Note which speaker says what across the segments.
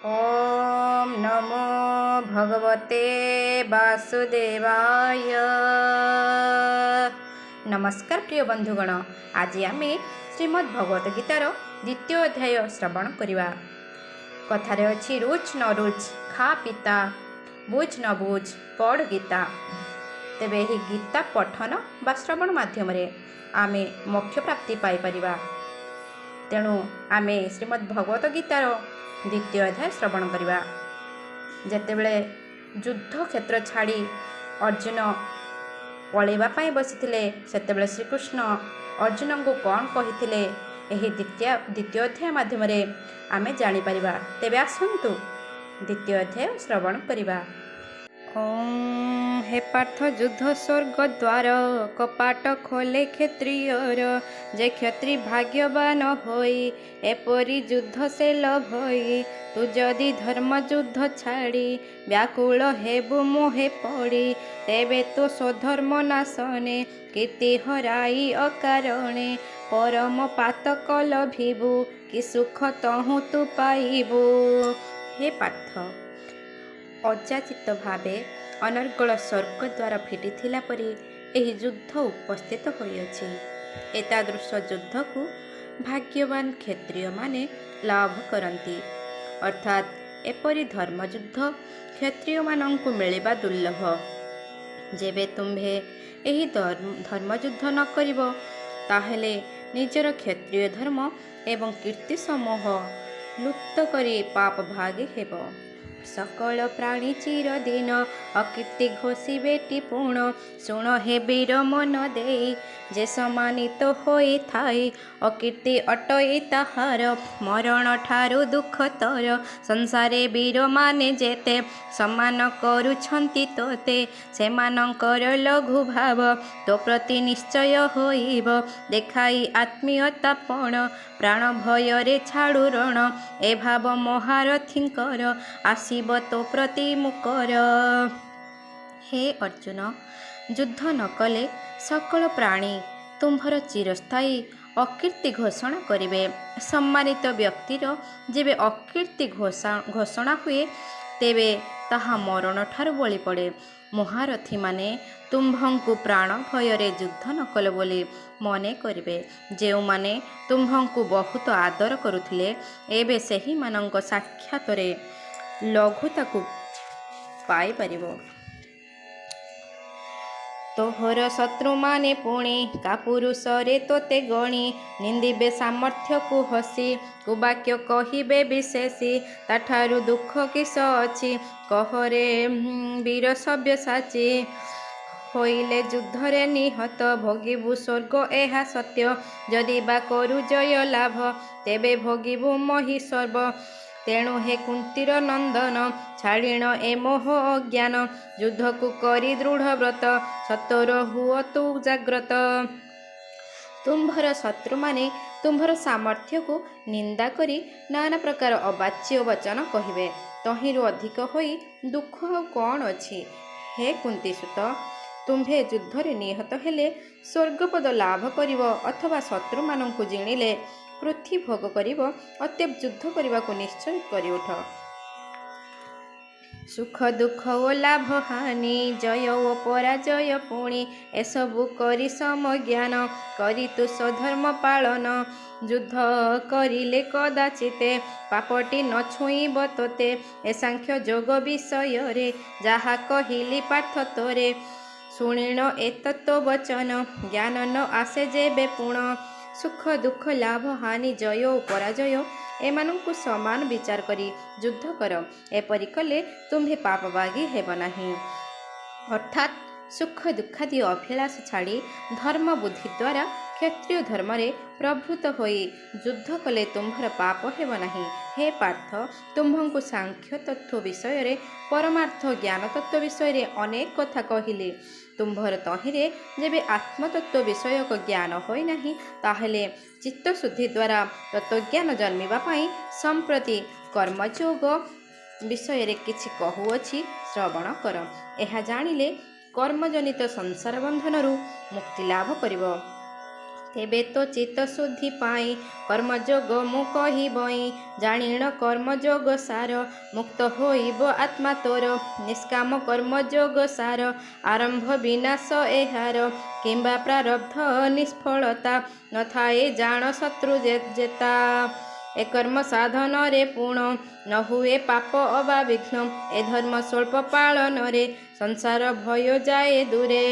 Speaker 1: ओम नमो भगवते वासुदेवाय। नमस्कार प्रिय बंधुगण, आज आम श्रीमद् भगवत गीतार द्वितीय अध्याय श्रवण करवा। कथारे अच्छी रुच न रुच खा पिता, बुझ न बुझ पढ़ गीता। तेबे यही गीता पठन बा श्रवण माध्यम आम मोक्ष प्राप्ति पाइपर। तेणु आम श्रीमद् भगवत गीतार द्वितीय अध्याय श्रवण करवा। जेतेबेले युद्ध क्षेत्र छाड़ी अर्जुन पलैबा पाई बसिथिले, सेतेबेले श्रीकृष्ण अर्जुन को कौन कहिथिले एही द्वितीय अध्याय माध्यम आमे जानी परिबा। तेबे आसंतु द्वितीय अध्याय श्रवण करिबा। ओम हे पार्थ युद्ध स्वर्ग द्वार, कपाट खोले क्षत्रियर। जे क्षत्रि भाग्यवान होई, एपरी युद्ध से लभई। तू जदि धर्म युद्ध छाड़ी, व्याकुल हेबु मोहे पड़ी। तेबे तो स्वधर्म नाशने, कीर्ति हराई अकारणे। परम पातक लभिबु, कि सुख तहु तू पाइबु। हे पार्थ, अजाचित भावे अनर्गल स्वर्ग द्वारा फिटिथिला परी एही युद्ध उपस्थित होइअछि। एतादृश युद्ध को भाग्यवान क्षत्रिय माने लाभ करती, अर्थात एपरी धर्मयुद्ध क्षत्रिय मानंकु मिलिबा दुर्लभ। जेबे तुम्भे एही धर्मयुद्ध न करिबो, ताहेले निजर क्षत्रिय धर्म एवं कीर्ति समूह लुप्त करी पाप भागी हेबो। सकल प्राणी चिरदिन, अकीर्ति घोषिबे टिपुण। शुण हे वीर मन देई, जे सम्मानित होई थाई। अकीर्ति अटई ताहार, मरण ठारू दुःखतर। संसारे वीर माने जेते, सम्मान करुछंती तोते। सेमानंकर लघु भाव, तो प्रति निश्चय होइब। देखाई आत्मीयतापण, प्राण भୟରେ छाड़ू रण। ए भाव महारथींकर, आसीब तो प्रति मुकर। हे अर्जुन, युद्ध न कले सकल प्राणी तुम्भर चिरस्थायी अकीर्ति घोषणा करिवे। सम्मानित व्यक्तिर जेबे अकीर्ति घोषणा हुए, तेबे ताहा मरण ठारू बଳି पड़े। महारथी माने तुम्भंकु प्राण भୟରେ युद्ध न कले बोली मने करिवे। जेउ माने तुम्भंकु बहुत आदर करुथिले, एबे सेही मानंक साक्षातरे लघुताकु पाई परिबो। तोहर शत्रु माने पुणी, का पुरुषरे तोते गणी। निंदिबे सामर्थ्य को हसी, कुवाक्य कहिबे विशेषी। ताठारु दुख किस अछि, कहरे वीर सभ्य साची। होइले युद्धरे निहत, भोगिबु स्वर्ग एहा सत्य। जदि बा करू जय लाभ, तेबे भोगिबु मही सर्व। तेणु हे कुंतीर नंदन, छाड़िण ए मोह अज्ञान। युद्ध को करी दृढ़ व्रत, सतर हुओ तू जाग्रत। तुम्भर शत्रु माने तुम्भर सामर्थ्य को निंदा करी नाना प्रकार अबाच्य वचन कहिबे। तहिरु अधिक होई दुख आ कौन अछि। हे कुंती सुत, तुम्भे युद्धरे निहत हेले स्वर्गपद लाभ करिब, अथवा शत्रु मानंकु जिणिले पृथ्वी भोग करिब। अतएव युद्ध करने निश्चय करि उठ। सुख दुख ओ लाभ हानि, जय ओ पराजय पुणी। एसबु करी समज्ञान, करी तु स्वधर्म पालन। युद्ध करिले कदाचिते, पापटी न छुईब तोते। ए सांख्य जोग विषय रे, जाहा कहिली पार्थ तोरे। शुणिण ए तत्व वचन, ज्ञान न आसे जेबे पुण। सुख दुख लाभ हानि जय ओ पराजय एमानंकु समान विचार करी युद्ध कर। एपरि कले तुम्हे पापभागी हेब नाही। अर्थात सुख दुखादि अभिलाष छाड़ी धर्म बुद्धि द्वारा क्षत्रिय धर्म रे प्रभृत होई युद्ध कले तुम्भर पाप हेब नाही। हे पार्थ, तुम्भंकु सांख्य तत्व विषय रे, परमार्थ ज्ञान तत्व विषय रे अनेक कथा कहिले। तुम्भर तहिरे जेबे आत्मतत्व विषयक ज्ञान होई नाही, ताहेले चित्तशुद्धि द्वारा तत्वज्ञान जन्मिबा पाई संप्रति कर्मयोग विषय रे किछि कहुअछि, श्रवण कर। एहा जानिले कर्मजनित संसार बंधनरु मुक्ति लाभ करिब। तेबे तो चित्त शुद्धि पाई कर्मयोग मु कहिबई जाणिण कर्मयोग सार मुक्त होइब आत्मा तोर निष्काम कर्मयोग सार आरंभ विनाश एहार किंबा प्रारब्ध निष्फलता न थाए जाण शत्रु जेता ए कर्म साधन रे पूर्ण न हुए पाप अबा विघ्न ए धर्म स्वल्प पालन रे संसार भय जाए दूरे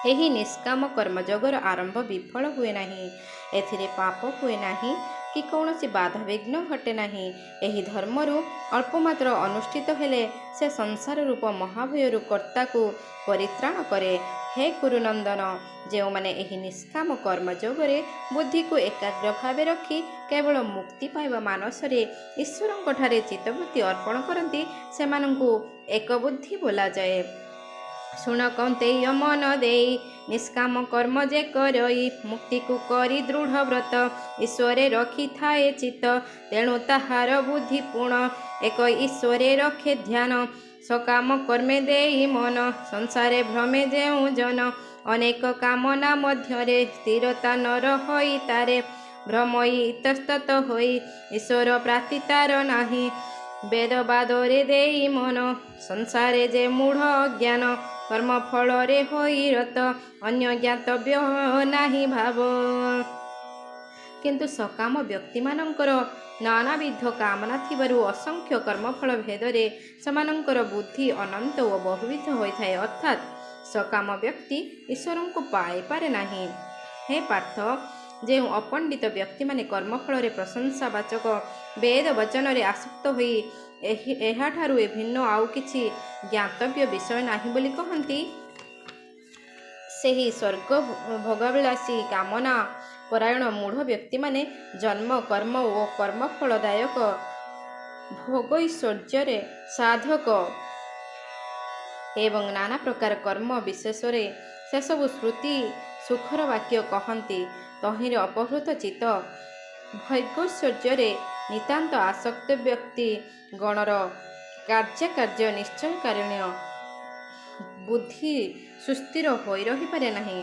Speaker 1: ଏହି ନିଷ୍କାମ କର୍ମଯୋଗର ଆରମ୍ଭ ବିଫଳ ହୁଏ ନାହିଁ। ଏଥିରେ ପାପ ହୁଏ ନାହିଁ କି କୌଣସି ବାଧାବିଘ୍ନ ଘଟେ ନାହିଁ। ଏହି ଧର୍ମରୁ ଅଳ୍ପମାତ୍ର ଅନୁଷ୍ଠିତ ହେଲେ ସେ ସଂସାର ରୂପ ମହାଭୟରୁ କର୍ତ୍ତାକୁ ପରିତ୍ରାଣ କରେ। ହେ କୁରୁନନ୍ଦନ, ଯେଉଁମାନେ ଏହି ନିଷ୍କାମ କର୍ମଯୋଗରେ ବୁଦ୍ଧିକୁ ଏକାଗ୍ର ଭାବେ ରଖି କେବଳ ମୁକ୍ତି ପାଇବା ମାନସରେ ଈଶ୍ୱରଙ୍କଠାରେ ଚିତ୍ତବୃତ୍ତି ଅର୍ପଣ କରନ୍ତି ସେମାନଙ୍କୁ ଏକବୁଦ୍ଧି ବୋଲାଯାଏ। ଶୁଣ କୌନ୍ତେୟ ମନ ଦେଇ ନିଷ୍କାମ କର୍ମ ଯେ କରଇ ମୁକ୍ତିକୁ କରି ଦୃଢ଼ ବ୍ରତ ଈଶ୍ୱରେ ରଖିଥାଏ ଚିତ୍ତ ତେଣୁ ତାହାର ବୁଦ୍ଧି ପୂର୍ଣ୍ଣ ଏକ ଈଶ୍ୱରେ ରଖେ ଧ୍ୟାନ ସକାମ କର୍ମେ ଦେଇ ମନ ସଂସାରେ ଭ୍ରମେ ଯେଉଁ ଜନ ଅନେକ କାମନା ମଧ୍ୟରେ ସ୍ଥିରତା ନର ହୋଇ ତାରେ ଭ୍ରମଇ ଇତସ୍ତତ ହୋଇ ଈଶ୍ୱର ପ୍ରାପ୍ତି ତାର ନାହିଁ ବେଦବାଦରେ ଦେଇ ମନ ସଂସାରେ ଯେ ମୂଢ଼ ଅଜ୍ଞାନ କର୍ମ ଫଳରେ ହୋଇ ରତ ଅନ୍ୟ ଜ୍ଞାତବ୍ୟ ନାହିଁ ଭାବ। କିନ୍ତୁ ସକାମ ବ୍ୟକ୍ତିମାନଙ୍କର ନାନାବିଧ କାମନା ଥିବାରୁ ଅସଂଖ୍ୟ କର୍ମଫଳ ଭେଦରେ ସେମାନଙ୍କର ବୁଦ୍ଧି ଅନନ୍ତ ଓ ବହୁବିଧ ହୋଇଥାଏ ଅର୍ଥାତ୍ ସକାମ ବ୍ୟକ୍ତି ଈଶ୍ୱରଙ୍କୁ ପାଇପାରେ ନାହିଁ। ହେ ପାର୍ଥ, ଯେଉଁ ଅପଣ୍ଡିତ ବ୍ୟକ୍ତିମାନେ କର୍ମଫଳରେ ପ୍ରଶଂସାବାଚକ ବେଦ ବଚନରେ ଆସକ୍ତ ହୋଇ ଏହାଠାରୁ ଭିନ୍ନ ଆଉ କିଛି ଜ୍ଞାତବ୍ୟ ବିଷୟ ନାହିଁ ବୋଲି କହନ୍ତି, ସେହି ସ୍ୱର୍ଗ ଭୋଗବିଳାସୀ କାମନା ପରାୟଣ ମୂଢ଼ ବ୍ୟକ୍ତିମାନେ ଜନ୍ମ କର୍ମ ଓ କର୍ମଫଳଦାୟକ ଭୋଗୈଶ୍ୱର୍ଯ୍ୟରେ ସାଧକ ଏବଂ ନାନା ପ୍ରକାର କର୍ମ ବିଶେଷରେ ସେସବୁ ଶ୍ରୁତି ସୁଖର ବାକ୍ୟ କହନ୍ତି ତହିଁରେ ଅପହୃତ ଚିତ୍ତ ଭୋଗୈଶ୍ୱର୍ଯ୍ୟରେ ନିତାନ୍ତ ଆସକ୍ତ ବ୍ୟକ୍ତି ଗଣର କାର୍ଯ୍ୟ ନିଶ୍ଚୟକାରଣୀୟ ବୁଦ୍ଧି ସୁସ୍ଥିର ହୋଇ ରହିପାରେ ନାହିଁ।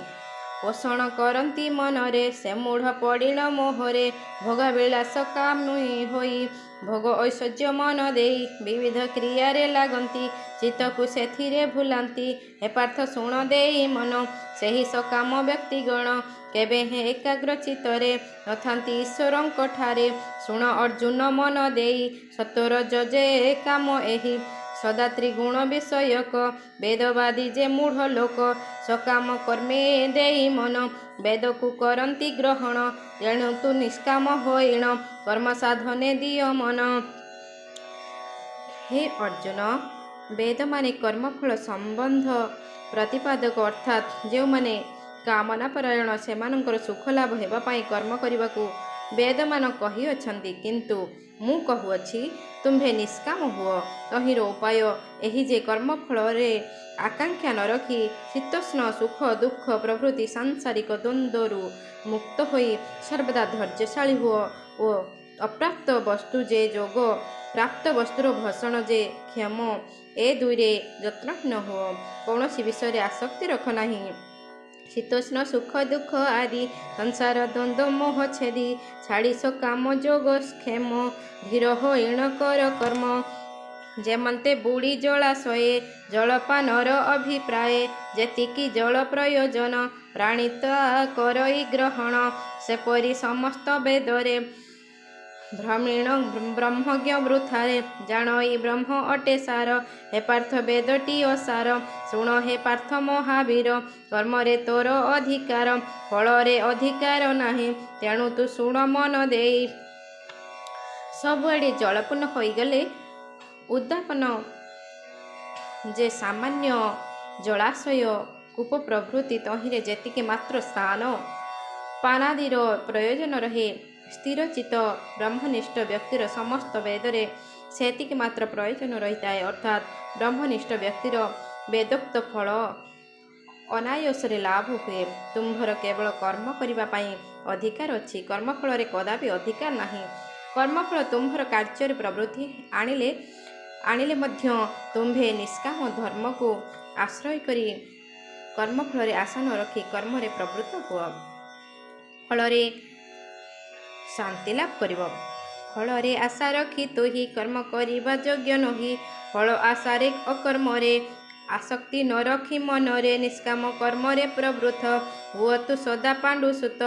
Speaker 1: ପୋଷଣ କରନ୍ତି ମନରେ ସେ ମୂଢ଼ ପଡ଼ିଣ ମୋହରେ ଭୋଗବିଳାସ କାମୀ ହୋଇ ଭୋଗ ଐଶ୍ୱର୍ଯ୍ୟ ମନ ଦେଇ ବିବିଧ କ୍ରିୟାରେ ଲାଗନ୍ତି ଚିତ୍ତକୁ ସେଥିରେ ଭୁଲାନ୍ତି। ହେ ପାର୍ଥ, ଶୁଣ ଦେଇ ମନ ସେହି ସକାମ ବ୍ୟକ୍ତିଗଣ କେବେ ହେଁ ଏକାଗ୍ର ଚିତ୍ତରେ ନଥାନ୍ତି ଈଶ୍ୱରଙ୍କଠାରେ। ଶୁଣ ଅର୍ଜୁନ ମନ ଦେଇ ସତ୍ୱର ଯେ କାମ ଏହି ସଦା ତ୍ରିଗୁଣ ବିଷୟକ ବେଦବାଦୀ ଯେ ମୂଢ଼ ଲୋକ ସକାମ କର୍ମେ ଦେଇ ମନ ବେଦକୁ କରନ୍ତି ଗ୍ରହଣ ତେଣୁ ତୁ ନିଷ୍କାମ ହୋଇଣ କର୍ମ ସାଧନେ ଦିଅ ମନ। ହେ ଅର୍ଜୁନ, ବେଦମାନେ କର୍ମଫଳ ସମ୍ବନ୍ଧ ପ୍ରତିପାଦକ ଅର୍ଥାତ୍ ଯେଉଁମାନେ କାମନାପରାୟଣ ସେମାନଙ୍କର ସୁଖ ଲାଭ ହେବା ପାଇଁ କର୍ମ କରିବାକୁ ବେଦମାନ କହିଅଛନ୍ତି, କିନ୍ତୁ ମୁଁ କହୁଅଛି ତୁମ୍ଭେ ନିଷ୍କାମ ହୁଅ। ତହିଁର ଉପାୟ ଏହି ଯେ କର୍ମଫଳରେ ଆକାଙ୍କ୍ଷା ନ ରଖି ଶୀତୋଷ୍ଣ ସୁଖ ଦୁଃଖ ପ୍ରଭୃତି ସାଂସାରିକ ଦ୍ୱନ୍ଦ୍ୱରୁ ମୁକ୍ତ ହୋଇ ସର୍ବଦା ଧୈର୍ଯ୍ୟଶାଳୀ ହୁଅ ଓ ଅପ୍ରାପ୍ତ ବସ୍ତୁ ଯେ ଯୋଗ ପ୍ରାପ୍ତ ବସ୍ତୁର ଭଷଣ ଯେ କ୍ଷମ ଏ ଦୁଇରେ ଯତ୍ନହୀନ ହୁଅ। କୌଣସି ବିଷୟରେ ଆସକ୍ତି ରଖ ନାହିଁ। ଶୀତୋଷ୍ଣ ସୁଖ ଦୁଃଖ ଆଦି ସଂସାର ଦ୍ୱନ୍ଦ୍ୱ ମୋହ ଛେଦି ଛାଡ଼ି ସକାମ ଯୋଗ କ୍ଷେମ ଧୀର ହୋଇଣ କର କର୍ମ ଯେମନ୍ତେ ବୁଡ଼ି ଜଳାଶये ଜଳପାନର ଅଭିପ୍ରାଏ ଯେତିକି ଜଳ ପ୍ରୟୋଜନ ପ୍ରାଣିତା କରଇ ଗ୍ରହଣ ସେପରି ସମସ୍ତ ବେଦରେ ଭ୍ରମୀଣ ବ୍ରହ୍ମଜ୍ଞ ବୃଥାରେ ଜାଣଇ ବ୍ରହ୍ମ ଅଟେ ସାର। ହେ ପାର୍ଥ, ବେଦଟି ଅସାର। ଶୁଣ ହେ ପାର୍ଥ ମହାବୀର, କର୍ମରେ ତୋର ଅଧିକାର ଫଳରେ ଅଧିକାର ନାହିଁ ତେଣୁ ତୁ ଶୁଣ ମନ ଦେଇ। ସବୁଆଡ଼େ ଜଳପୂର୍ଣ୍ଣ ହୋଇଗଲେ ଉଦ୍ଯାପନ ଯେ ସାମାନ୍ୟ ଜଳାଶୟ କୂପ ପ୍ରଭୃତି ତହିଁରେ ଯେତିକି ମାତ୍ର ସ୍ନାନ ପାନାଦିର ପ୍ରୟୋଜନ ରହେ ସ୍ଥିରଚିତ୍ତ ବ୍ରହ୍ମନିଷ୍ଠ ବ୍ୟକ୍ତିର ସମସ୍ତ ବେଦରେ ସେତିକି ମାତ୍ର ପ୍ରୟୋଜନ ରହିଥାଏ ଅର୍ଥାତ୍ ବ୍ରହ୍ମନିଷ୍ଠ ବ୍ୟକ୍ତିର ବେଦୋକ୍ତ ଫଳ ଅନାୟାସରେ ଲାଭ ହୁଏ। ତୁମ୍ଭର କେବଳ କର୍ମ କରିବା ପାଇଁ ଅଧିକାର ଅଛି, କର୍ମଫଳରେ କଦାପି ଅଧିକାର ନାହିଁ। କର୍ମଫଳ ତୁମ୍ଭର କାର୍ଯ୍ୟରେ ପ୍ରବୃତ୍ତି ଆଣିଲେ ମଧ୍ୟ ତୁମ୍ଭେ ନିଷ୍କାମ ଧର୍ମକୁ ଆଶ୍ରୟ କରି କର୍ମଫଳରେ ଆଶା ନ ରଖି କର୍ମରେ ପ୍ରବୃତ୍ତ ହୁଅ। ଫଳରେ ଶାନ୍ତି ଲାଭ କରିବ। ଫଳରେ ଆଶା ରଖି ତୁହି କର୍ମ କରିବା ଯୋଗ୍ୟ ନୁହେଁ। ଫଳ ଆଶାରେ ଅକର୍ମରେ ଆସକ୍ତି ନ ରଖି ମନରେ ନିଷ୍କାମ କର୍ମରେ ପ୍ରବୃତ୍ତ ହୁଅ ତୁ ସଦା ପାଣ୍ଡୁ ସୁତ।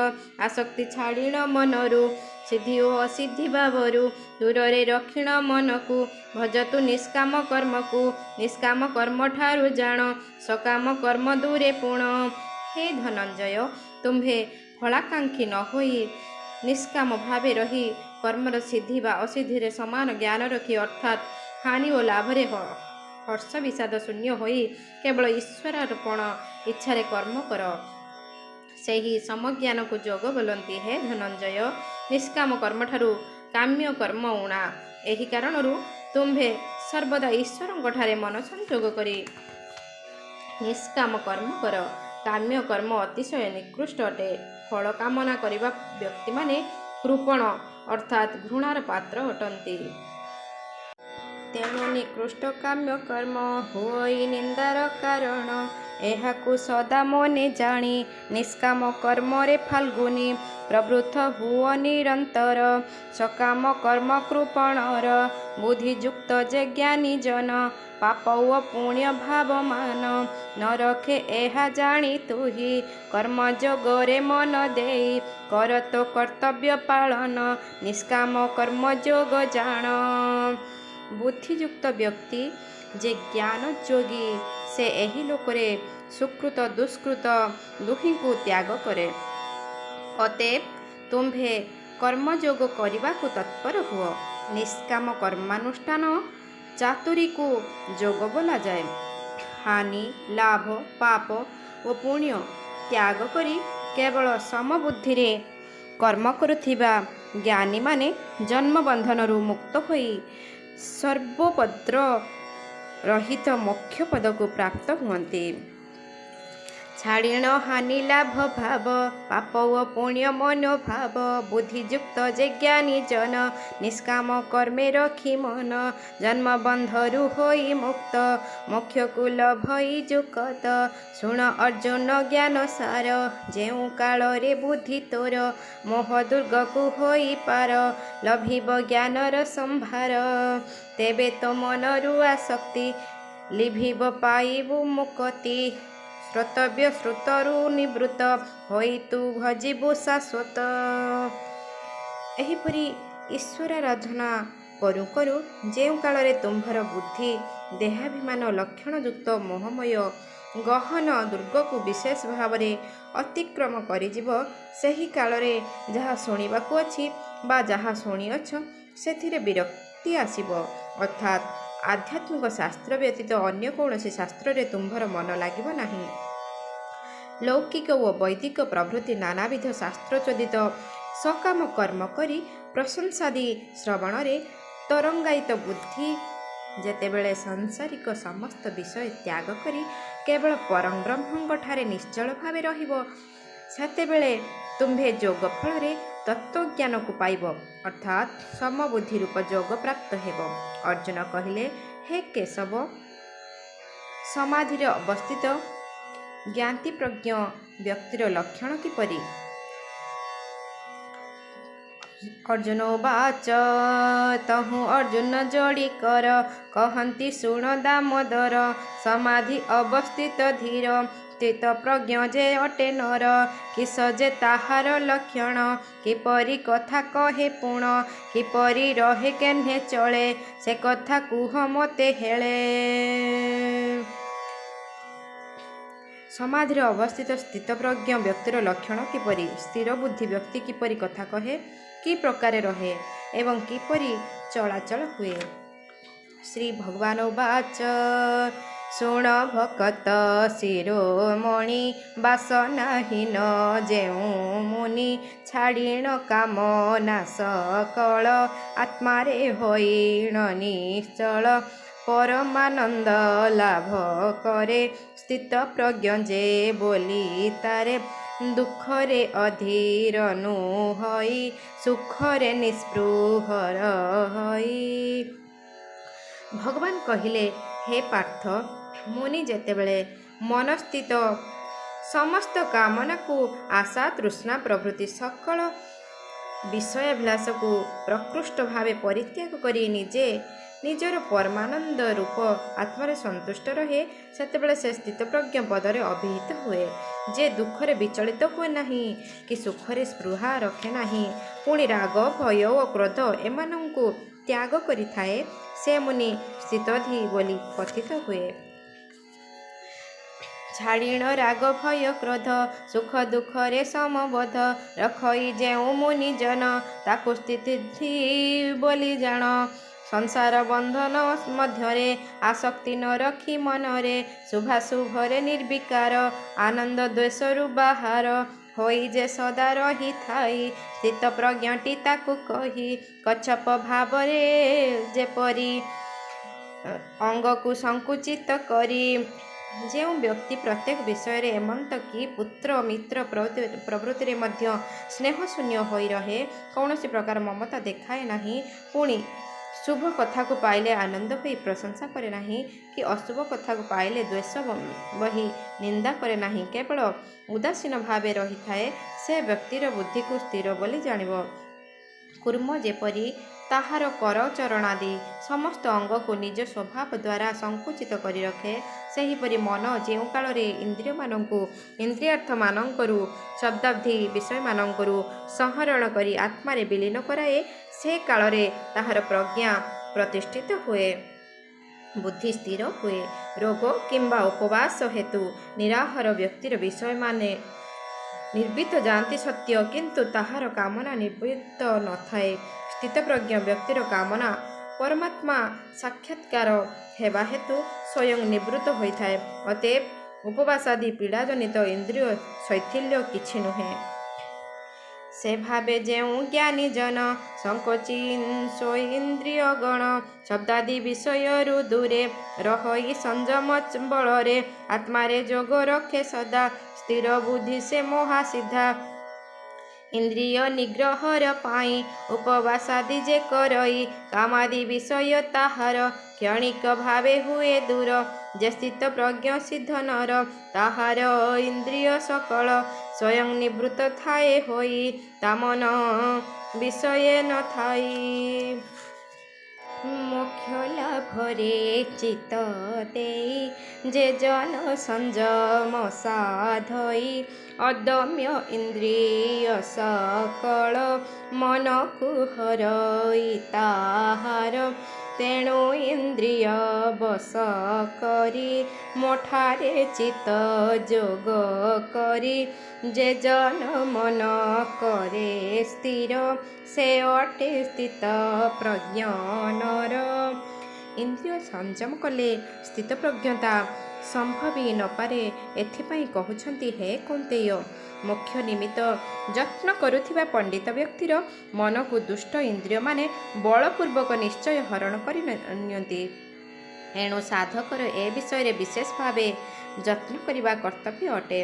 Speaker 1: ଆସକ୍ତି ଛାଡ଼ିଣ ମନରୁ ସିଦ୍ଧି ଓ ଅସିଦ୍ଧି ଭାବରୁ ଦୂରରେ ରଖିଣ ମନକୁ। ଭଜ ତୁ ନିଷ୍କାମ କର୍ମକୁ ନିଷ୍କାମ କର୍ମଠାରୁ ଜାଣ ସକାମ କର୍ମ ଦୂରେ ପୁଣ। ହେ ଧନଞ୍ଜୟ, ତୁମ୍ଭେ ଫଳାକାଂକ୍ଷୀ ନ ହୋଇ ନିଷ୍କାମ ଭାବେ ରହି କର୍ମର ସିଦ୍ଧି ବା ଅସିଦ୍ଧିରେ ସମାନ ଜ୍ଞାନ ରଖି ଅର୍ଥାତ୍ ହାନି ଓ ଲାଭରେ ହର୍ଷ ବିଷାଦ ଶୂନ୍ୟ ହୋଇ କେବଳ ଈଶ୍ୱରାର୍ପଣ ଇଚ୍ଛାରେ କର୍ମ କର। ସେହି ସମଜ୍ଞାନକୁ ଯୋଗ ବୋଲନ୍ତି। ହେ ଧନଞ୍ଜୟ, ନିଷ୍କାମ କର୍ମଠାରୁ କାମ୍ୟ କର୍ମ ଊଣା। ଏହି କାରଣରୁ ତୁମ୍ଭେ ସର୍ବଦା ଈଶ୍ୱରଙ୍କଠାରେ ମନ ସଂଯୋଗ କରି ନିଷ୍କାମ କର୍ମ କର। କାମ୍ୟ କର୍ମ ଅତିଶୟ ନିକୃଷ୍ଟ ଅଟେ। ଫଳ କାମନା କରିବା ବ୍ୟକ୍ତିମାନେ କୃପଣ ଅର୍ଥାତ୍ ଘୃଣାର ପାତ୍ର ଅଟନ୍ତି। ତେଣୁ ନିକୃଷ୍ଟ କାମ୍ୟ କର୍ମ ହୁଅଇ ନିନ୍ଦାର କାରଣ। ଏହାକୁ ସଦା ମନେ ଜାଣି ନିଷ୍କାମ କର୍ମରେ ଫାଲ୍ଗୁନି ପ୍ରବୃତ୍ତ ହୁଅ ନିରନ୍ତର। ସକାମ କର୍ମ କୃପଣର ବୁଦ୍ଧିଯୁକ୍ତ ଯେ ଜ୍ଞାନୀ ଜନ ପାପ ଓ ପୁଣ୍ୟ ଭାବମାନ ନ ରଖେ ଏହା ଜାଣି ତୁହି କର୍ମଯୋଗରେ ମନ ଦେଇ କର ତୋ କର୍ତ୍ତବ୍ୟ ପାଳନ ନିଷ୍କାମ କର୍ମଯୋଗ ଜାଣ। ବୁଦ୍ଧିଯୁକ୍ତ ବ୍ୟକ୍ତି ଯେ ଜ୍ଞାନ ଯୋଗୀ ସେ ଏହି ଲୋକରେ ସୁକୃତ ଦୁଷ୍କୃତ ଦୁହିଁଙ୍କୁ ତ୍ୟାଗ କରେ। ଅତଏବ ତୁମ୍ଭେ କର୍ମଯୋଗ କରିବାକୁ ତତ୍ପର ହୁଅ। ନିଷ୍କାମ କର୍ମାନୁଷ୍ଠାନ ଚାତୁରୀକୁ ଯୋଗ ବୋଲାଯାଏ। ହାନି ଲାଭ ପାପ ଓ ପୁଣ୍ୟ ତ୍ୟାଗ କରି କେବଳ ସମବୁଦ୍ଧିରେ କର୍ମ କରୁଥିବା ଜ୍ଞାନୀମାନେ ଜନ୍ମବନ୍ଧନରୁ ମୁକ୍ତ ହୋଇ ସର୍ବୋପଦ୍ର ରହିତ ମୋକ୍ଷ ପଦକୁ ପ୍ରାପ୍ତ ହୁଅନ୍ତି। ଛାଡ଼ିଣ ହାନି ଲାଭ ଭାବ ପାପ ଓ ପୁଣ୍ୟ ମନୋଭାବ ବୁଦ୍ଧିଯୁକ୍ତ ଯେ ଜ୍ଞାନୀ ଜନ ନିଷ୍କାମ କର୍ମେ ରଖି ମନ ଜନ୍ମବନ୍ଧରୁ ହୋଇ ମୁକ୍ତ ମୋକ୍ଷକୁ ଲଭଇ ଯୁକତ। ଶୁଣ ଅର୍ଜୁନ ଜ୍ଞାନ ସାର ଯେଉଁ କାଳରେ ବୁଦ୍ଧି ତୋର ମୋହ ଦୁର୍ଗକୁ ହୋଇ ପାର ଲଭିବ ଜ୍ଞାନର ସମ୍ଭାର। ତେବେ ତୋ ମନରୁ ଆସକ୍ତି ଲିଭିବ ପାଇବୁ ମୁକ୍ତି। ଶ୍ରୋତବ୍ୟ ଶ୍ରୁତରୁ ନିବୃତ୍ତ ହୋଇ ତୁ ଭଜିବୁ ଶାଶ୍ୱତ। ଏହିପରି ଈଶ୍ୱରାରାଧନା କରୁ କରୁ ଯେଉଁ କାଳରେ ତୁମ୍ଭର ବୁଦ୍ଧି ଦେହାଭିମାନ ଲକ୍ଷଣଯୁକ୍ତ ମୋହମୟ ଗହନ ଦୁର୍ଗକୁ ବିଶେଷ ଭାବରେ ଅତିକ୍ରମ କରିଯିବ ସେହି କାଳରେ ଯାହା ଶୁଣିବାକୁ ଅଛି ବା ଯାହା ଶୁଣିଅଛ ସେଥିରେ ବିରକ୍ତି ଆସିବ। ଅର୍ଥାତ୍ ଆଧ୍ୟାତ୍ମିକ ଶାସ୍ତ୍ର ବ୍ୟତୀତ ଅନ୍ୟ କୌଣସି ଶାସ୍ତ୍ରରେ ତୁମ୍ଭର ମନ ଲାଗିବ ନାହିଁ। ଲୌକିକ ଓ ବୈଦିକ ପ୍ରଭୃତି ନାନାବିଧ ଶାସ୍ତ୍ରଚୋଦିତ ସକାମ କର୍ମ କରି ପ୍ରଶଂସାଦି ଶ୍ରବଣରେ ତରଙ୍ଗାୟିତ ବୁଦ୍ଧି ଯେତେବେଳେ ସାଂସାରିକ ସମସ୍ତ ବିଷୟ ତ୍ୟାଗ କରି କେବଳ ପରଂ ବ୍ରହ୍ମଙ୍କଠାରେ ନିଶ୍ଚଳ ଭାବେ ରହିବ ସେତେବେଳେ ତୁମ୍ଭେ ଯୋଗ ଫଳରେ ତତ୍ତ୍ୱଜ୍ଞାନକୁ ପାଇବ ଅର୍ଥାତ୍ ସମବୁଦ୍ଧି ରୂପ ଯୋଗ ପ୍ରାପ୍ତ ହେବ। ଅର୍ଜୁନ କହିଲେ, ହେ କେଶବ, ସମାଧିରେ ଅବସ୍ଥିତ ଜ୍ଞାତିପ୍ରଜ୍ଞ ବ୍ୟକ୍ତିର ଲକ୍ଷଣ କିପରି? ଅର୍ଜୁନ ବାଚ ତହୁଁ ଅର୍ଜୁନ ଯୋଡ଼ି କର କହନ୍ତି ଶୁଣ ଦାମୋଦର ସମାଧି ଅବସ୍ଥିତ ଧୀର ସ୍ଥିତ ପ୍ରଜ୍ଞ ଯେ ଅଟେ ନର କିସ ଯେ ତାହାର ଲକ୍ଷଣ କିପରି କଥା କହେ ପୁଣ କିପରି ରହେ କେହ୍ନେ ଚଳେ ସେ କଥା କୁହ ମୋତେ ହେଳେ। ସମାଧିରେ ଅବସ୍ଥିତ ସ୍ଥିତପ୍ରଜ୍ଞ ବ୍ୟକ୍ତିର ଲକ୍ଷଣ କିପରି? ସ୍ଥିର ବୁଦ୍ଧି ବ୍ୟକ୍ତି କିପରି କଥା କହେ, କି ପ୍ରକାରେ ରହେ ଏବଂ କିପରି ଚଳାଚଳ ହୁଏ? ଶ୍ରୀ ଭଗବାନ ବାଚ ଶୁଣ ଭକତ ଶିରୋମଣି ବାସନାହୀନ ଯେଉଁ ମୁନି ଛାଡ଼ିଣ କାମନା ସକଳ ଆତ୍ମାରେ ହୋଇଣ ନିଶ୍ଚଳ ପରମାନନ୍ଦ ଲାଭ କରେ ସ୍ଥିତ ପ୍ରଜ୍ଞ ଯେ ବୋଲି ତାରେ ଦୁଃଖରେ ଅଧୀର ନୁହଇ ସୁଖରେ ନିସ୍ପୃହର ହୋଇ। ଭଗବାନ କହିଲେ, ହେ ପାର୍ଥ, ମୁନି ଯେତେବେଳେ ମନସ୍ଥିତ ସମସ୍ତ କାମନାକୁ ଆଶା ତୃଷ୍ଣା ପ୍ରଭୃତି ସକଳ ବିଷୟାଭିଳାଷକୁ ପ୍ରକୃଷ୍ଟ ଭାବେ ପରିତ୍ୟାଗ କରି ନିଜର ପରମାନନ୍ଦ ରୂପ ଆତ୍ମାରେ ସନ୍ତୁଷ୍ଟ ରହେ, ସେତେବେଳେ ସେ ସ୍ଥିତପ୍ରଜ୍ଞ ପଦରେ ଅଭିହିତ ହୁଏ। ଯେ ଦୁଃଖରେ ବିଚଳିତ ହୁଏ ନାହିଁ କି ସୁଖରେ ସ୍ପୃହା ରଖେ ନାହିଁ, ପୁଣି ରାଗ ଭୟ ଓ କ୍ରୋଧ ଏମାନଙ୍କୁ ତ୍ୟାଗ କରିଥାଏ, ସେ ମୁନି ସ୍ଥିତଧୀ ବୋଲି କଥିତ ହୁଏ। ଛାଡ଼ିଣ ରାଗ ଭୟ କ୍ରୋଧ ସୁଖ ଦୁଃଖରେ ସମବୋଧ, ରଖଇ ଯେଉଁ ମୁନି ଜନ ତାକୁ ସ୍ଥିତଧୀ ବୋଲି ଜାଣ। ସଂସାର ବନ୍ଧନ ମଧ୍ୟରେ ଆସକ୍ତି ନ ରଖି ମନରେ, ଶୁଭାଶୁଭରେ ନିର୍ବିକାର ଆନନ୍ଦ ଦ୍ୱେଷରୁ ବାହାର ହୋଇ ଯେ ସଦା ରହିଥାଇ, ସ୍ଥିତପ୍ରଜ୍ଞଟି ତାକୁ କହି କଚ୍ଛପ ଭାବରେ ଯେପରି ଅଙ୍ଗକୁ ସଙ୍କୁଚିତ କରି। ଯେଉଁ ବ୍ୟକ୍ତି ପ୍ରତ୍ୟେକ ବିଷୟରେ ଏମନ୍ତ କି ପୁତ୍ର ମିତ୍ର ପ୍ରଭୃତିରେ ମଧ୍ୟ ସ୍ନେହଶୂନ୍ୟ ହୋଇ ରହେ, କୌଣସି ପ୍ରକାର ମମତା ଦେଖାଏ ନାହିଁ, ପୁଣି ଶୁଭ କଥାକୁ ପାଇଲେ ଆନନ୍ଦ ହୋଇ ପ୍ରଶଂସା କରେ ନାହିଁ କି ଅଶୁଭ କଥାକୁ ପାଇଲେ ଦ୍ୱେଷ ବହି ନିନ୍ଦା କରେ ନାହିଁ, କେବଳ ଉଦାସୀନ ଭାବେ ରହିଥାଏ, ସେ ବ୍ୟକ୍ତିର ବୁଦ୍ଧିକୁ ସ୍ଥିର ବୋଲି ଜାଣିବ। କୁର୍ମ ଯେପରି ତାହାର କରଚରଣାଦି ସମସ୍ତ ଅଙ୍ଗକୁ ନିଜ ସ୍ୱଭାବ ଦ୍ୱାରା ସଙ୍କୁଚିତ କରି ରଖେ, ସେହିପରି ମନ ଯେଉଁ କାଳରେ ଇନ୍ଦ୍ରିୟମାନଙ୍କୁ ଇନ୍ଦ୍ରିୟାର୍ଥମାନଙ୍କରୁ ଶବ୍ଦାଦି ବିଷୟମାନଙ୍କରୁ ସଂହରଣ କରି ଆତ୍ମାରେ ବିଲୀନ କରାଏ, ସେ କାଳରେ ତାହାର ପ୍ରଜ୍ଞା ପ୍ରତିଷ୍ଠିତ ହୁଏ, ବୁଦ୍ଧି ସ୍ଥିର ହୁଏ। ରୋଗ କିମ୍ବା ଉପବାସ ହେତୁ ନିରାହାର ବ୍ୟକ୍ତିର ବିଷୟମାନେ ନିର୍ବିତ ଯାଆନ୍ତି ସତ୍ୟ, କିନ୍ତୁ ତାହାର କାମନା ନିର୍ବିତ ନଥାଏ। ସ୍ଥିତପ୍ରଜ୍ଞ ବ୍ୟକ୍ତିର କାମନା ପରମାତ୍ମା ସାକ୍ଷାତ୍କାର ହେବା ହେତୁ ସ୍ୱୟଂ ନିବୃତ୍ତ ହୋଇଥାଏ। ଅତଏବ ଉପବାସାଦି ପୀଡ଼ାଜନିତ ଇନ୍ଦ୍ରିୟ ଶୈଥିଲ୍ୟ କିଛି ନୁହେଁ। ସେ ଭାବେ ଯେଉଁ ଜ୍ଞାନୀ ଜନ ସଂକୋଚି ସ୍ୱଇନ୍ଦ୍ରିୟଗଣ ଶବ୍ଦାଦି ବିଷୟରୁ ଦୂରେ ରହଇ ସଂଯମ ବଳରେ ଆତ୍ମାରେ ଯୋଗ ରଖେ ସଦା, ସ୍ଥିର ବୁଦ୍ଧି ସେ ମହାସିଦ୍ଧା। ଇନ୍ଦ୍ରିୟ ନିଗ୍ରହର ପାଇଁ ଉପବାସାଦି ଯେ କରଇ, କାମାଦି ବିଷୟ ତାହାର କ୍ଷଣିକ ଭାବେ ହୁଏ ଦୂର। ଯେ ସ୍ଥିତପ୍ରଜ୍ଞ ସିଦ୍ଧ ନର, ତାହାର ଇନ୍ଦ୍ରିୟ ସକଳ ସ୍ୱୟଂ ନିବୃତ୍ତ ଥାଏ ହୋଇ, ତା ମନ ବିଷୟେ ନ ଥାଇ। ମୋକ୍ଷ ଲାଭରେ ଚିତ୍ତ ଦେଇ ଯେ ଜନ ସଂଯମ ସାଧଇ, ଅଦମ୍ୟ ଇନ୍ଦ୍ରିୟ ସକଳ ମନକୁ ହରଇ ତାହାର, ତେଣୁ ଇନ୍ଦ୍ରିୟ ବଶ କରି ମୋଠାରେ ଚିତ୍ତ ଯୋଗ କରି, ଯେ ଜନ ମନ କରେ ସ୍ଥିର, ସେ ଅଟେ ସ୍ଥିତ ପ୍ରଜ୍ଞ ନର। ଇନ୍ଦ୍ରିୟ ସଂଯମ କଲେ ସ୍ଥିତପ୍ରଜ୍ଞତା ସମ୍ଭବି ନପାରେ। ଏଥିପାଇଁ କହୁଛନ୍ତି, ହେ କୌନ୍ତେୟ, ମୋକ୍ଷ ନିମିତ୍ତ ଯତ୍ନ କରୁଥିବା ପଣ୍ଡିତ ବ୍ୟକ୍ତିର ମନକୁ ଦୁଷ୍ଟ ଇନ୍ଦ୍ରିୟମାନେ ବଳପୂର୍ବକ ନିଶ୍ଚୟ ହରଣ କରି ନିଅନ୍ତି। ଏଣୁ ସାଧକର ଏ ବିଷୟରେ ବିଶେଷ ଭାବେ ଯତ୍ନ କରିବା କର୍ତ୍ତବ୍ୟ ଅଟେ।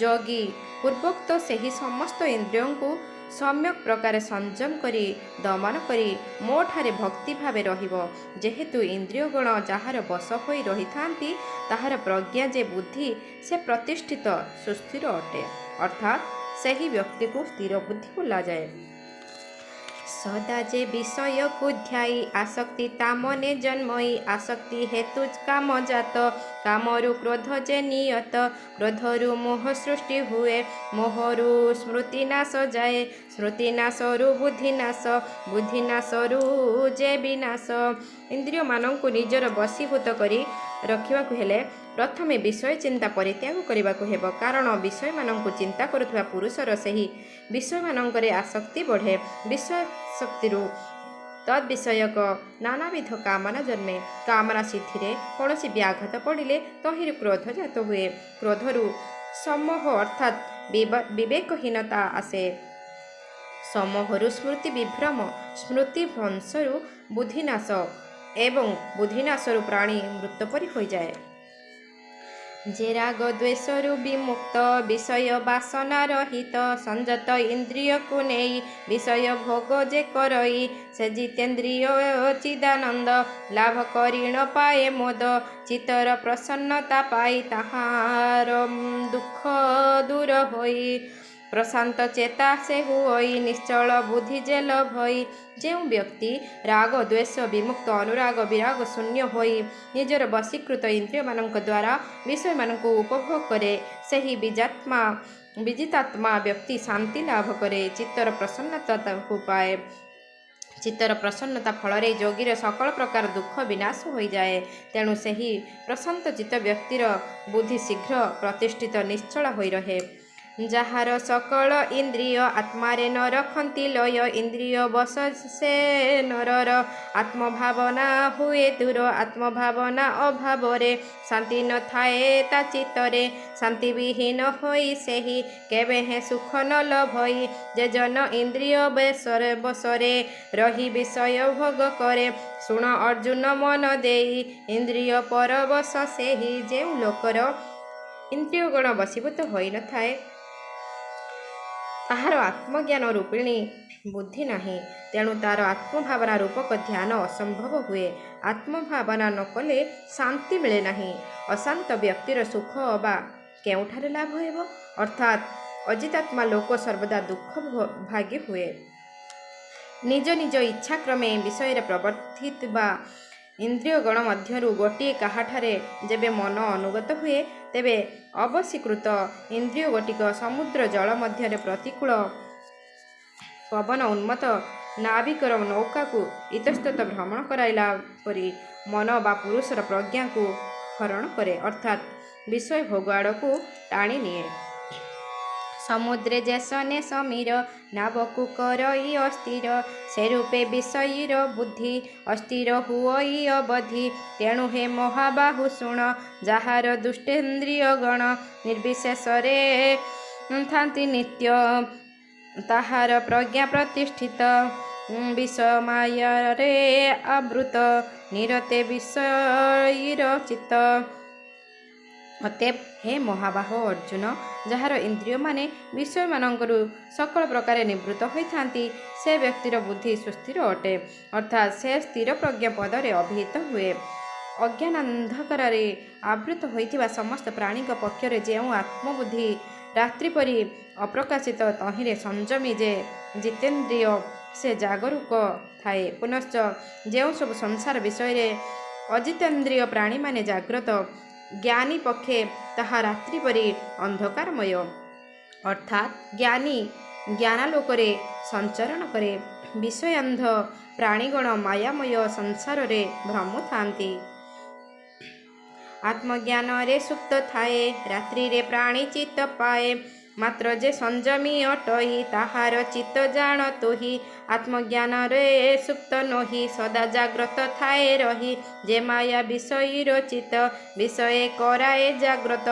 Speaker 1: ଯୋଗୀ ପୂର୍ବୋକ୍ତ ସେହି ସମସ୍ତ ଇନ୍ଦ୍ରିୟଙ୍କୁ ସମ୍ୟକ୍ ପ୍ରକାରେ ସଂଯମ କରି ଦମନ କରି ମୋଠାରେ ଭକ୍ତି ଭାବେ ରହିବ। ଯେହେତୁ ଇନ୍ଦ୍ରିୟଗଣ ଯାହାର ବଶ ହୋଇ ରହିଥାନ୍ତି, ତାହାର ପ୍ରଜ୍ଞା ଯେ ବୁଦ୍ଧି ସେ ପ୍ରତିଷ୍ଠିତ ସୁସ୍ଥିର ଅଟେ, ଅର୍ଥାତ୍ ସେହି ବ୍ୟକ୍ତିକୁ ସ୍ଥିର ବୁଦ୍ଧି ବୋଲାଯାଏ। ସଦା ଯେ ବିଷୟକୁ ଧ୍ୟାଇ ଆସକ୍ତି ତା ମନେ ଜନ୍ମଇ, ଆସକ୍ତି ହେତୁ କାମଜାତ, କାମରୁ କ୍ରୋଧ ଯେ ନିୟତ, କ୍ରୋଧରୁ ମୋହ ସୃଷ୍ଟି ହୁଏ, ମୋହରୁ ସ୍ମୃତି ନାଶ ଯାଏ, ସ୍ମୃତି ନାଶରୁ ବୁଦ୍ଧି ନାଶ, ବୁଦ୍ଧି ନାଶରୁ ଯେ ବିନାଶ। ଇନ୍ଦ୍ରିୟମାନଙ୍କୁ ନିଜର ବଶୀଭୂତ କରି ରଖିବାକୁ ହେଲେ ପ୍ରଥମେ ବିଷୟ ଚିନ୍ତା ପରିତ୍ୟାଗ କରିବାକୁ ହେବ, କାରଣ ବିଷୟମାନଙ୍କୁ ଚିନ୍ତା କରୁଥିବା ପୁରୁଷର ସେହି ବିଷୟମାନଙ୍କରେ ଆସକ୍ତି ବଢ଼େ। ବିଷୟାସକ୍ତିରୁ ତଦ୍ବିଷୟକ ନାନାବିଧ କାମନା ଜନ୍ମେ। କାମନା ସିଦ୍ଧିରେ କୌଣସି ବ୍ୟାଘାତ ପଡ଼ିଲେ ତହିଁରୁ କ୍ରୋଧ ଜାତ ହୁଏ। କ୍ରୋଧରୁ ସମୋହ ଅର୍ଥାତ୍ ବିବେକହୀନତା ଆସେ। ସମୋହରୁ ସ୍ମୃତି ବିଭ୍ରମ, ସ୍ମୃତି ଭ୍ରଂଶରୁ ବୁଦ୍ଧିନାଶ ଏବଂ ବୁଦ୍ଧିନାଶରୁ ପ୍ରାଣୀ ମୃତ ପରି ହୋଇଯାଏ। जे राग द्वेषरु विमुक्त विषय बासना रहित संयत इंद्रिय को नहीं विषय भोग जे करई से जितेन्द्रिय चिदानंद लाभ करी न पाए मोद चित्तर प्रसन्नता पाई ताहार दुख दूर होई प्रशांत चेता से हुई निश्चल बुद्धि जेल भई जो व्यक्ति राग द्वेष विमुक्त अनुराग विराग शून्य होई निजर वशीकृत इंद्रिय मानक द्वारा विषय मानक उपभोग करे सही विजितात्मा व्यक्ति शांति लाभ करे चित्तर प्रसन्नता को पाए चित्तर प्रसन्नता फल जोगीर सकल प्रकार दुख विनाश हो जाए तेणु सही प्रशांत चित्त व्यक्तिर बुद्धि शीघ्र प्रतिष्ठित निश्चल होई रहे ଯାହାର सकल इंद्रिय आत्मारे न रखती लय इंद्रिय बस से नरर आत्मभावना हुए दूर आत्मभावना अभावरे शांति न थाए ता चित्तरे शांति विहीन होई सेही केबे हे सुख न लभई जे जन इंद्रिय बसरे रही विषय भोग करे शुण अर्जुन मन देई इंद्रिय परवश सेही जे लोकर इंद्रिय गण बशीभूत होई न थाए ताहार आत्मज्ञान रूपिणी बुद्धि नहीं तेणु तार आत्मभावना रूपक ध्यान असंभव हुए आत्मभावना न कले शांति मिले नहीं अशांत व्यक्तिर सुख बा केउठारे लाभ हेब अर्थात अजितात्मा लोक सर्वदा दुख भागी हुए निज निज इच्छा क्रमे विषय प्रवर्तित बा इंद्रिय गण मध्यरु गोटे काहाठारे जेबे मन अनुगत हुए तेबे अवशीकृत इंद्रिय गोटिक समुद्र जल मध्य प्रतिकूल पवन उन्मत्त नाविकर नौका को इतस्तत भ्रमण कराइला परी मन बा पुरुषर प्रज्ञा को हरण करे अर्थात विषय भोग आड़ को टाणी निए समुद्रे जैसने समीर नावकु करई अस्थिर से रूपे विषयीर बुद्धि अस्थिर हुई अवधि तेणु हे महाबाहु शुण जार दुष्टेन्द्रिय गण निर्विशेषरे थांति नित्य ताहार प्रज्ञा प्रतिष्ठित विषमायरे आवृत निरते विषयीर चित्त अतएव हे महाबाह अर्जुन जार इंद्रिय माने विषय मानकरू सकल प्रकार निवृत्त होइथांती से व्यक्तिर बुद्धि सुस्थिर अटे अर्थात से स्थिर प्रज्ञा पदरे अभिहित हुए अज्ञान अंधकार आवृत होइथिबा समस्त प्राणी पक्षरे जो आत्मबुद्धि रात्रि परी अप्रकाशित तहिरे संयमी जे जितेन्द्रिय से जागरूक थाए पुनश्च जो सब संसार विषय अजितेन्द्रिय प्राणी माने जाग्रत ज्ञानी पक्षे ताहा रात्रि परी अंधकारमय अर्थात ज्ञानी ज्ञानालोकरे संचरण करे विषयांध प्राणीगण मायामय संसार रे भ्रमु थांती आत्मज्ञान रे सुप्त थाए रात्रि रे प्राणी चित्त पाए मात्र जे संयमी अटही ताहार चित्त जान तोही आत्मज्ञान रे सुप्त नोही सदा जाग्रत थाए रही जे माया विषयीर चित्त विषय कराए जाग्रत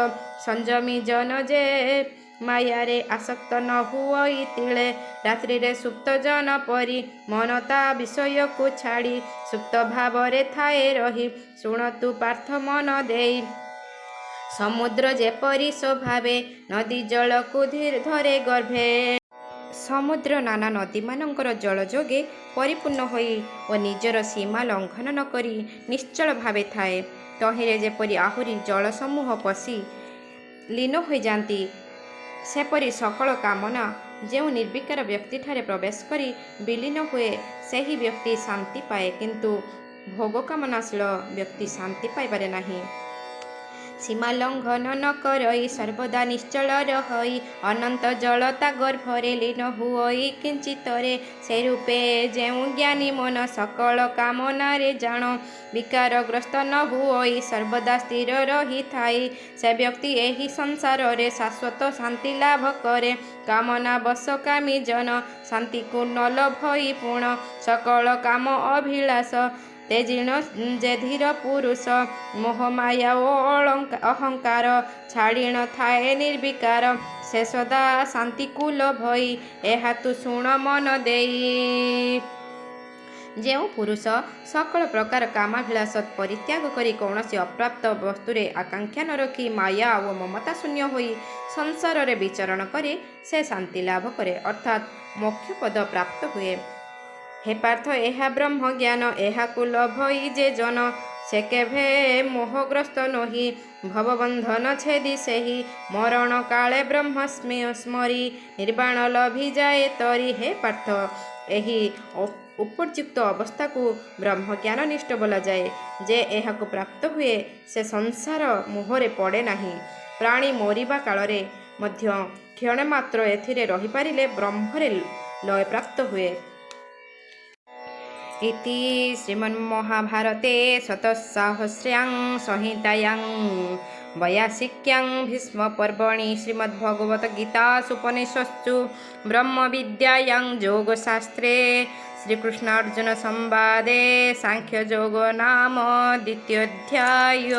Speaker 1: संयमी जन जे माया रे आसक्त न हुई तिले रात्रि रे सुप्त जन परी मनता विषय को छाड़ी सुप्त भाव रे थाए रही शुण तु पार्थ मन देई समुद्र जेपरी स्वभावे नदी जल को धरे गर्भे समुद्र नाना नदी मानकर जल जोगे परिपूर्ण होई और निजर सीमा लंघन न करी निश्चल भावे थाए तहिरे जेपरी आहुरी जल समूह पशि लीन हो जाती सेपरी सकल कामना जो निर्विकार व्यक्ति ठारे प्रवेश करी विलीन हुए सही व्यक्ति शांति पाए किंतु भोग कामनाशील व्यक्ति शांति पाइबारे नहीं सीमा लंघन न करई सर्वदा निश्चल रही अनंत जलता गर्भरे लीन हुई किंचितरे से रूपे जेउ ज्ञानी मन सकल कामना रे जान विकारग्रस्त न हुई सर्वदा स्थिर रही थाई से व्यक्ति एही संसार रे शाश्वत शांति लाभ करे कामना बस कामी जन शांति को न लभई पूर्ण सकल काम अभिलाष तेजीण जे धीर पुरुष मोहमाया ओ अहंकार छाड़ीण थाए निर्विकार से सदा शांति को लभई एहा तु शुण मन देई ଯେଉଁ ପୁରୁଷ ସକଳ ପ୍ରକାର କାମାଭିଳାଷ ପରିତ୍ୟାଗ କରି କୌଣସି ଅପ୍ରାପ୍ତ ବସ୍ତୁରେ ଆକାଂକ୍ଷା ନ ରଖି ମାୟା ଓ ମମତା ଶୂନ୍ୟ ହୋଇ ସଂସାରରେ ବିଚରଣ କରେ ସେ ଶାନ୍ତି ଲାଭ କରେ ଅର୍ଥାତ୍ ମୋକ୍ଷ ପଦ ପ୍ରାପ୍ତ ହୁଏ। ହେ ପାର୍ଥ ଏହା ବ୍ରହ୍ମ ଜ୍ଞାନ ଏହାକୁ ଲଭଇ ଯେ ଜନ ସେ କେଭେ ମୋହଗ୍ରସ୍ତ ନୋହି ଭବବନ୍ଧନ ଛେଦି ସେହି ମରଣ କାଳେ ବ୍ରହ୍ମ ସ୍ମରି ନିର୍ବାଣ ଲଭିଯାଏ ତରି। ହେ ପାର୍ଥ ଏହି ଉପର୍ଯ୍ୟୁକ୍ତ ଅବସ୍ଥାକୁ ବ୍ରହ୍ମଜ୍ଞାନ ନିଷ୍ଠ ବୋଲାଯାଏ। ଯେ ଏହାକୁ ପ୍ରାପ୍ତ ହୁଏ ସେ ସଂସାର ମୋହରେ ପଡ଼େ ନାହିଁ। ପ୍ରାଣୀ ମରିବା କାଳରେ ମଧ୍ୟ କ୍ଷଣେ ମାତ୍ର ଏଥିରେ ରହିପାରିଲେ ବ୍ରହ୍ମରେ ଲୟ ପ୍ରାପ୍ତ ହୁଏ। ଇତି ଶ୍ରୀମନ୍ମହାଭାରତେ ଶତସାହସ୍ର୍ୟାଂ ସଂହିତାୟାଂ ବୟାସିକ୍ୟାଂ ଭୀଷ୍ମ ପର୍ବଣି ଶ୍ରୀମଦ୍ଭଗବତ ଗୀତାସୁପନିଷତ୍ସୁ ବ୍ରହ୍ମବିଦ୍ୟାୟାଂ ଯୋଗଶାସ୍ତ୍ରେ ଶ୍ରୀକୃଷ୍ଣାର୍ଜୁନ ସମ୍ବାଦେ ସାଂଖ୍ୟଯୋଗ ନାମ ଦ୍ୱିତୀୟୋଧ୍ୟାୟ।